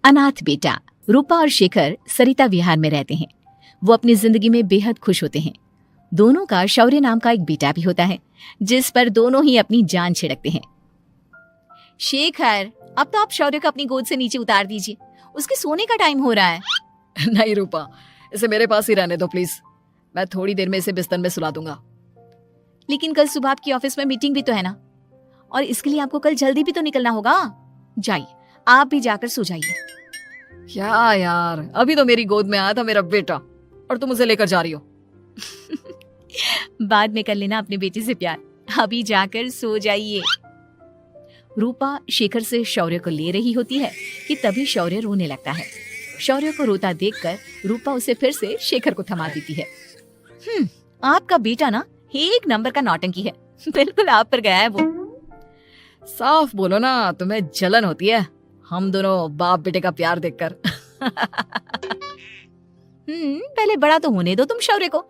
अनाथ बेटा। रूपा और शेखर सरिता विहार में रहते हैं। वो अपनी जिंदगी में बेहद खुश होते हैं। दोनों का शौर्य नाम का एक बेटा भी होता है, जिस पर दोनों ही अपनी जान छिड़कते हैं। शेखर, अब तो आप शौर्य को अपनी गोद से नीचे उतार दीजिए, उसके सोने का टाइम हो रहा है। नहीं रूपा, इसे मेरे पास ही रहने दो प्लीज। मैं थोड़ी देर में इसे बिस्तर में सुला दूंगा। लेकिन कल सुबह आपकी ऑफिस में मीटिंग भी तो है ना, और इसके लिए आपको कल जल्दी भी तो निकलना होगा। जाइए, आप भी जाकर सो जाइए। क्या यार, अभी तो मेरी गोद में आया था मेरा बेटा और तुम उसे लेकर जा रही हो। बाद में कर लेना अपने बेटे से प्यार, अभी जाकर सो जाइए। रूपा शेखर से शौर्य को ले रही होती है कि तभी शौर्य रोने लगता है। शौर्य को रोता देखकर रूपा उसे फिर से शेखर को थमा देती है। आपका बेटा ना एक नंबर का नौटंकी है, बिल्कुल आप पर गया है वो। साफ बोलो ना, तुम्हें जलन होती है हम दोनों बाप बेटे का प्यार देखकर। पहले बड़ा तो होने दो तुम शौर्य को,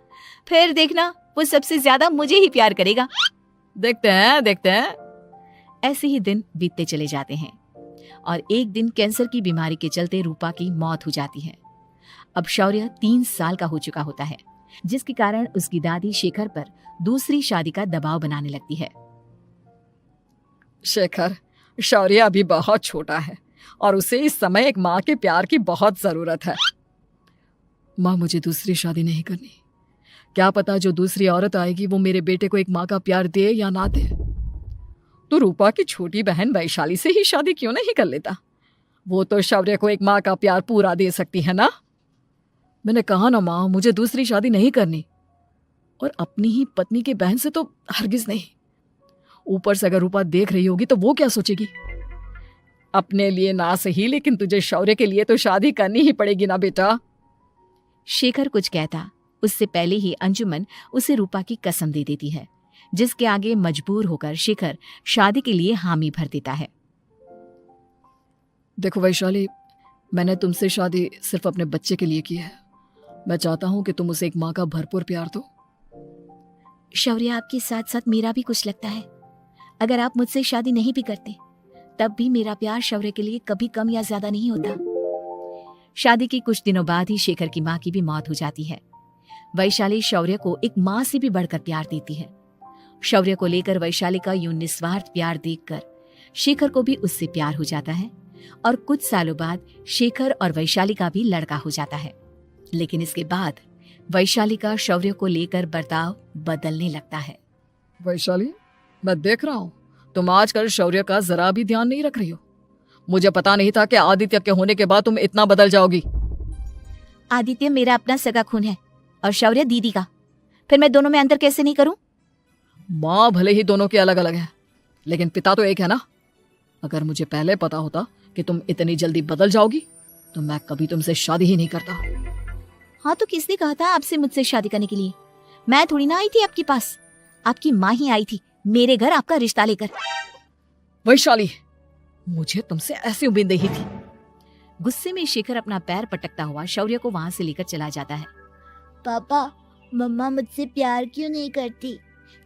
फिर देखना वो सबसे ज्यादा मुझे ही प्यार करेगा। देखते हैं। ऐसे ही दिन बीतते चले जाते हैं और एक दिन कैंसर की बीमारी के चलते रूपा की मौत हो जाती है। अब शौर्य 3 साल का हो चुका होता है, जिसके कारण उसकी दादी शेखर पर दूसरी शादी का दबाव बनाने लगती है। शेखर, शौर्य अभी बहुत छोटा है और उसे इस समय एक माँ के प्यार की बहुत जरूरत है। माँ, मुझे दूसरी शादी नहीं करनी। क्या पता जो दूसरी औरत आएगी वो मेरे बेटे को एक माँ का प्यार दे या ना दे। तो रूपा की छोटी बहन वैशाली से ही शादी क्यों नहीं कर लेता? वो तो शौर्य को एक माँ का प्यार पूरा दे सकती है ना। मैंने कहा ना माँ, मुझे दूसरी शादी नहीं करनी, और अपनी ही पत्नी की बहन से तो हरगिज नहीं। ऊपर से अगर रूपा देख रही होगी तो वो क्या सोचेगी? अपने लिए ना सही, लेकिन तुझे शौर्य के लिए तो शादी करनी ही पड़ेगी ना बेटा। शेखर कुछ कहता उससे पहले ही अंजुमन उसे रूपा की कसम दे देती है, जिसके आगे मजबूर होकर शेखर शादी के लिए हामी भर देता है। देखो वैशाली, मैंने तुमसे शादी सिर्फ अपने बच्चे के लिए की है। मैं चाहता हूं कि तुम उसे एक माँ का भरपूर प्यार दो। शौर्य, आपके साथ साथ मेरा भी कुछ लगता है। अगर आप मुझसे शादी नहीं भी करते तब भी मेरा प्यार शौर्य के लिए कभी कम या ज्यादा नहीं होता। शादी के कुछ दिनों बाद ही शेखर की माँ की भी मौत हो जाती है। वैशाली शौर्य को एक माँ से भी बढ़कर प्यार देती है। शौर्य को लेकर वैशाली का यूं निस्वार्थ प्यार देखकर शेखर को भी उससे प्यार हो जाता है और कुछ सालों बाद शेखर और वैशाली का भी लड़का हो जाता है। लेकिन इसके बाद वैशाली का शौर्य को लेकर बर्ताव बदलने लगता है। वैशाली, मैं देख रहा हूँ तुम आजकल शौर्य का जरा भी ध्यान नहीं रख रही हो। मुझे पता नहीं था कि आदित्य के होने के बाद तुम इतना बदल जाओगी। आदित्य मेरा अपना सगा खून है और शौर्य दीदी का, फिर मैं दोनों में अंतर कैसे नहीं करूं? माँ भले ही दोनों के अलग अलग है, लेकिन पिता तो एक है ना। अगर मुझे पहले पता होता कि तुम इतनी जल्दी बदल जाओगी तो मैं कभी तुमसे शादी ही नहीं करता। हाँ, तो किसने कहा था आपसे मुझसे शादी करने के लिए? मैं थोड़ी ना आई थी आपके पास, आपकी माँ ही आई थी मेरे घर आपका रिश्ता लेकर। वैशाली, मुझे तुमसे ऐसी उम्मीद नहीं थी। गुस्से में शेखर अपना पैर पटकता हुआ शौर्य को वहां से लेकर चला जाता है। पापा, मम्मा मुझसे प्यार क्यों नहीं करती?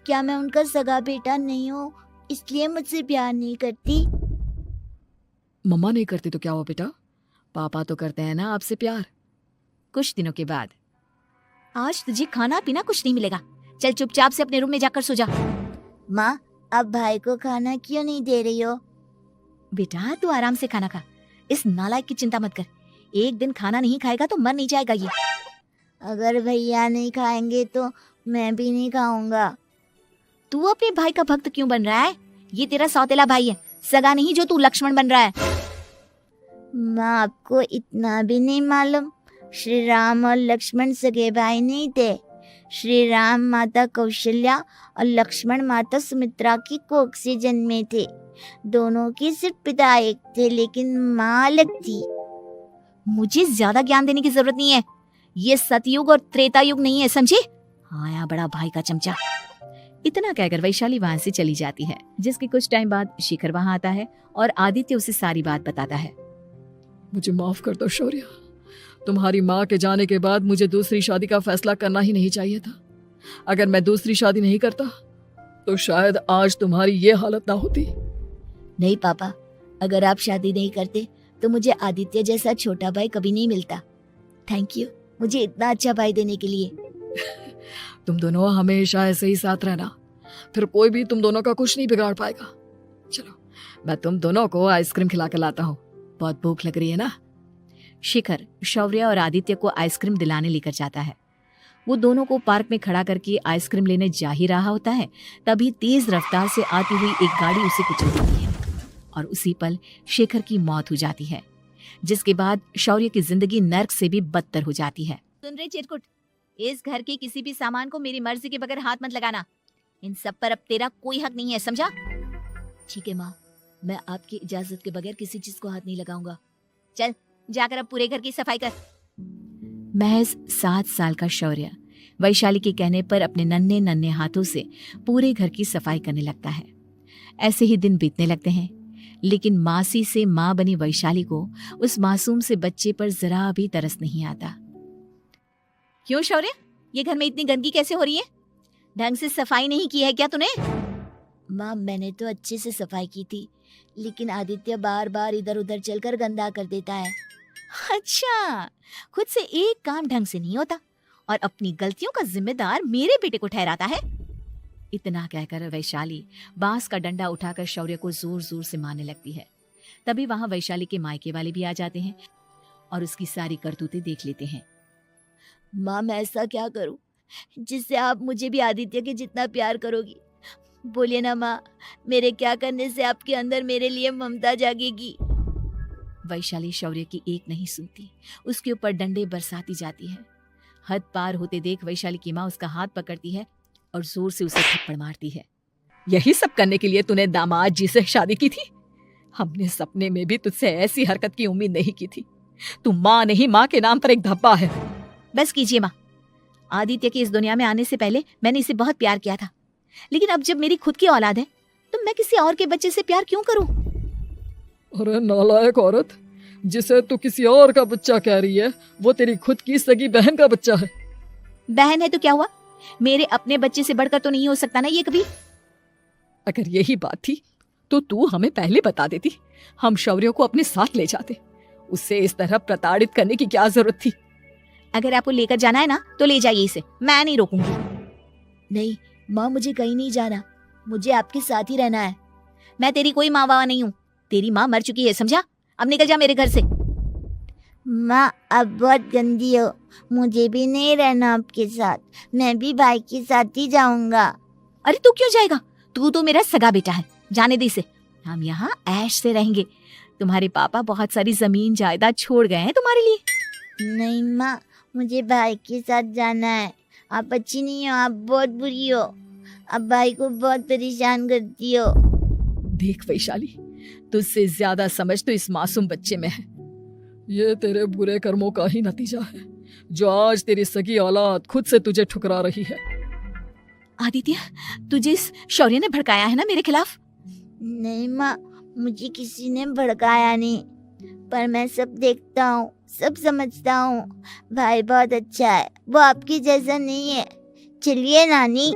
क्या मैं उनका सगा बेटा नहीं हूँ इसलिए मुझसे प्यार नहीं करती? मम्मा नहीं करती तो क्या हुआ बेटा, पापा तो करते हैं ना आपसे प्यार। कुछ दिनों के बाद, आज तुझे खाना पीना कुछ नहीं मिलेगा, चल चुपचाप से अपने रूम में जाकर सो जा। माँ, अब भाई को खाना क्यों नहीं दे रही हो? बेटा तू आराम से खाना खा, इस नालायक की चिंता मत कर। एक दिन खाना नहीं खाएगा तो मर नहीं जाएगा ये। अगर भैया नहीं खाएंगे तो मैं भी नहीं खाऊंगा। तू अपने भाई का भक्त क्यों बन रहा है? ये तेरा सौतेला भाई है, सगा नहीं जो तू लक्ष्मण बन रहा है। माँ, आपको इतना भी नहीं मालूम? श्री राम और लक्ष्मण सगे भाई नहीं थे। श्री राम माता कौशल्या और लक्ष्मण माता सुमित्रा की कोख से जन्मे थे। दोनों के सिर्फ पिता एक थे, लेकिन माँ अलग थी। मुझे ज्यादा ज्ञान देने की जरूरत नहीं है, ये सतयुग और त्रेता युग नहीं है, समझे? आया बड़ा भाई का चमचा। इतना कहकर वैशाली वहां से चली जाती है, जिसके कुछ टाइम बाद शेखर वहां आता है और आदित्य उसे सारी बात बताता है। मुझे माफ कर दो शौर्य, तुम्हारी माँ के जाने के बाद मुझे दूसरी शादी का फैसला करना ही नहीं चाहिए था। अगर मैं दूसरी शादी नहीं करता तो शायद आज तुम्हारी ये हालत ना होती। नहीं पापा, अगर आप शादी नहीं करते तो मुझे आदित्य जैसा छोटा भाई कभी नहीं मिलता। थैंक यू मुझे इतना अच्छा भाई देने के लिए। तुम दोनों हमेशा ऐसे ही साथ रहना, फिर कोई भी तुम दोनों का कुछ नहीं बिगाड़ पाएगा। चलो मैं तुम दोनों को आइसक्रीम खिला के लाता हूँ, बहुत भूख लग रही है ना। शिखर शौर्य और आदित्य को आइसक्रीम दिलाने लेकर जाता है। वो दोनों को पार्क में खड़ा करके आइसक्रीम लेने जा ही रहा होता है, तभी तेज रफ्तार से आती हुई एक गाड़ी उसे कुचल देती है और उसी पल शेखर की मौत हो जाती है, जिसके बाद शौर्य की जिंदगी नर्क से भी बदतर हो जाती है। सुन रहे चिरकुट, इस घर के किसी भी सामान को मेरी मर्जी के बगैर हाथ मत लगाना। इन सब पर अब तेरा कोई हक नहीं है, समझा? ठीक है माँ, मैं आपकी इजाजत के बगैर किसी चीज को हाथ नहीं लगाऊंगा। चल जाकर अब पूरे घर की सफाई कर। महज 7 साल का शौर्य वैशाली के कहने पर अपने नन्हे नन्हे हाथों से पूरे घर की सफाई करने लगता है। ऐसे ही दिन बीतने लगते हैं, लेकिन मासी से माँ बनी वैशाली को उस मासूम से बच्चे पर जरा भी तरस नहीं आता। क्यों शौर्य, ये घर में इतनी गंदगी कैसे हो रही है? ढंग से सफाई नहीं की है क्या तूने? माँ मैंने तो अच्छे से सफाई की थी, लेकिन आदित्य बार बार इधर उधर चलकर गंदा कर देता है। अच्छा, खुद से एक काम ढंग से नहीं होता और अपनी गलतियों का जिम्मेदार मेरे बेटे को ठहराता है। इतना कहकर वैशाली बांस का डंडा उठाकर शौर्य को जोर जोर से मारने लगती है। तभी वहां वैशाली के मायके वाले भी आ जाते हैं और उसकी सारी करतूतें देख लेते हैं। माँ मैं ऐसा क्या करूं जिससे आप मुझे भी आदित्य के जितना प्यार करोगी? बोलिए ना माँ, मेरे क्या करने से आपके अंदर मेरे लिए ममता जागेगी? वैशाली शौर्य की एक नहीं सुनती, उसके ऊपर डंडे बरसाती जाती है। हद पार होते देख वैशाली की माँ उसका हाथ पकड़ती है और जोर से उसे थप्पड़ मारती है। यही सब करने के लिए तूने दामाद जी से शादी की थी? हमने सपने में भी तुझसे ऐसी हरकत की उम्मीद नहीं की थी। तू माँ नहीं, माँ के नाम पर एक धब्बा है। बस कीजिए माँ, आदित्य के इस दुनिया में आने से पहले मैंने इसे बहुत प्यार किया था, लेकिन अब जब मेरी खुद की औलाद है तो मैं किसी और के बच्चे से प्यार क्यों करूं? अरे नालायक औरत, जिसे तू किसी और का बच्चा कह रही है वो तेरी खुद की सगी बहन का बच्चा है। बहन है तो क्या हुआ, मेरे अपने बच्चे से बढ़कर तो नहीं हो सकता ना ये कभी। अगर यही बात थी तो तू हमें पहले बता देती, हम शौर्य को अपने साथ ले जाते। उससे इस तरह प्रताड़ित करने की क्या जरूरत थी? अगर आपको लेकर जाना है ना तो ले जाइए इसे, मैं नहीं रोकूंगी। नहीं माँ, मुझे कहीं नहीं जाना, मुझे आपके साथ ही रहना है। मैं तेरी कोई माँ बाबा नहीं हूँ, तेरी माँ मर चुकी है, समझा? अब निकल जा मेरे घर से। माँ अब बहुत गंदी हो, मुझे भी नहीं रहना आपके साथ, मैं भी भाई के साथ ही जाऊंगा। अरे तू क्यों जाएगा, तू तो मेरा सगा बेटा है, जाने दे इसे। हम यहाँ ऐश से रहेंगे, तुम्हारे पापा बहुत सारी जमीन जायदाद छोड़ गए हैं तुम्हारे लिए। नहीं माँ, मुझे भाई के साथ जाना है। आप अच्छी नहीं हो, आप बहुत बुरी हो, आप भाई को बहुत परेशान करती हो। देख वैशाली, तुझसे ज्यादा समझ तो इस मासूम बच्चे में है। ये तेरे बुरे कर्मों का ही नतीजा है, जो आज तेरी सगी औलाद खुद से तुझे ठुकरा रही है। आदित्य, तुझे इस शौर्य ने भड़काया है ना मेरे खिलाफ? नहीं माँ, मुझे किसी ने भड़काया नहीं, पर मैं सब देखता हूँ, सब समझता हूँ। भाई बहुत अच्छा है, वो आपकी जैसा नहीं है। चलिए नानी।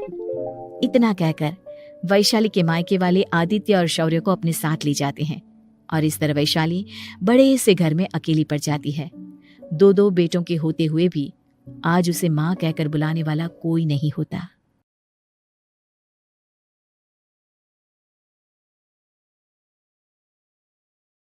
इतना कहकर वैशाली के मायके वाले आदित्य और शौर्य को अपने साथ ले जाते हैं और इस तरह वैशाली बड़े से घर में अकेली पड़ जाती है। 2 बेटों के होते हुए भी आज उसे माँ कहकर बुलाने वाला कोई नहीं होता।